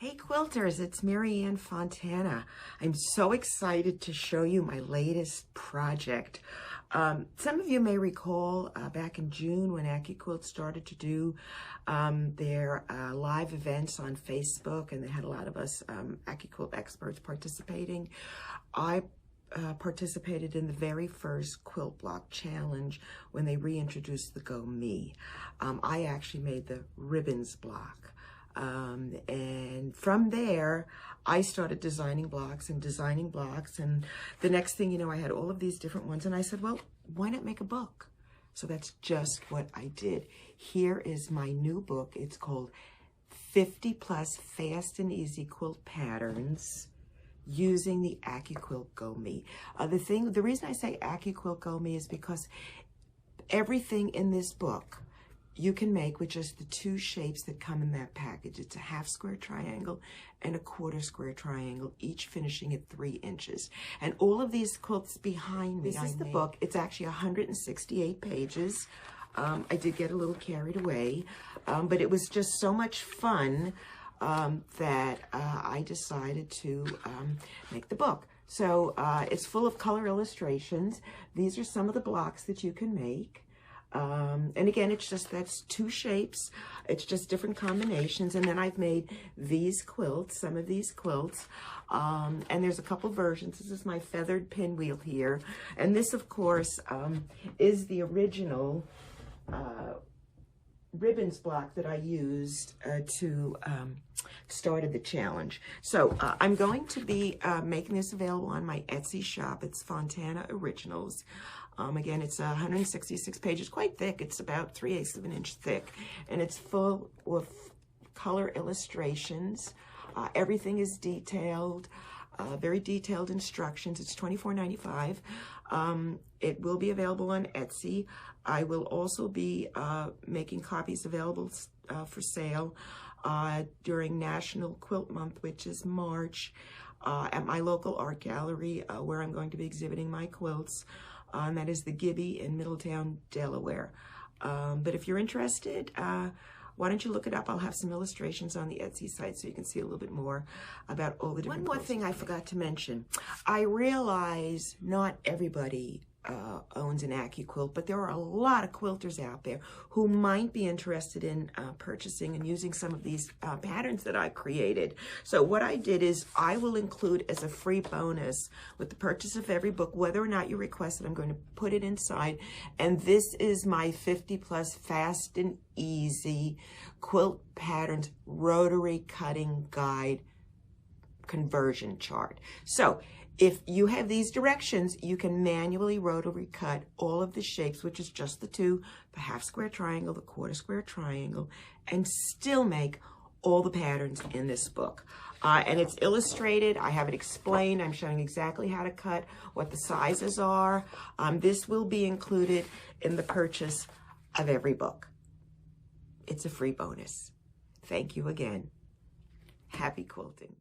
Hey quilters, it's Marianne Fontana. I'm so excited to show you my latest project. Some of you may recall back in June when AccuQuilt started to do their live events on Facebook, and they had a lot of us AccuQuilt experts participating. I participated in the very first quilt block challenge when they reintroduced the Go Me. I actually made the ribbons block. And from there, I started designing blocks, and the next thing you know, I had all of these different ones, and I said, well, why not make a book? So that's just what I did. Here is my new book. It's called 50 Plus Fast and Easy Quilt Patterns using the AccuQuilt Go Me. The reason I say AccuQuilt Go Me is because everything in this book you can make with just the two shapes that come in that package. It's a half square triangle and a quarter square triangle, each finishing at 3 inches. And all of these quilts behind me, this is the book. It's actually 168 pages. I did get a little carried away, but it was just so much fun that I decided to make the book. So it's full of color illustrations. These are some of the blocks that you can make. And again, that's two shapes. It's just different combinations. And then I've made these quilts, some of these quilts. And there's a couple versions. This is my feathered pinwheel here. And this, of course, is the original ribbons block that I used to started the challenge. So I'm going to be making this available on my Etsy shop. It's Fontana Originals. Again, it's 166 pages, quite thick. It's about 3/8 of an inch thick, and it's full of color illustrations. Everything is detailed, very detailed instructions. It's $24.95. It will be available on Etsy. I will also be making copies available for sale during National Quilt Month, which is March, at my local art gallery where I'm going to be exhibiting my quilts. And that is the Gibby in Middletown, Delaware. But if you're interested, why don't you look it up? I'll have some illustrations on the Etsy site so you can see a little bit more about all the different quilts. One more thing I forgot to mention. I realize not everybody owns an AccuQuilt, but there are a lot of quilters out there who might be interested in purchasing and using some of these patterns that I created. So what I did is I will include as a free bonus with the purchase of every book, whether or not you request it, I'm going to put it inside. And this is my 50 Plus Fast and Easy Quilt Patterns Rotary Cutting Guide conversion chart. So if you have these directions, you can manually rotary cut all of the shapes, which is just the two, the half square triangle, the quarter square triangle, and still make all the patterns in this book. And it's illustrated. I have it explained. I'm showing exactly how to cut, what the sizes are. This will be included in the purchase of every book. It's a free bonus. Thank you again. Happy quilting.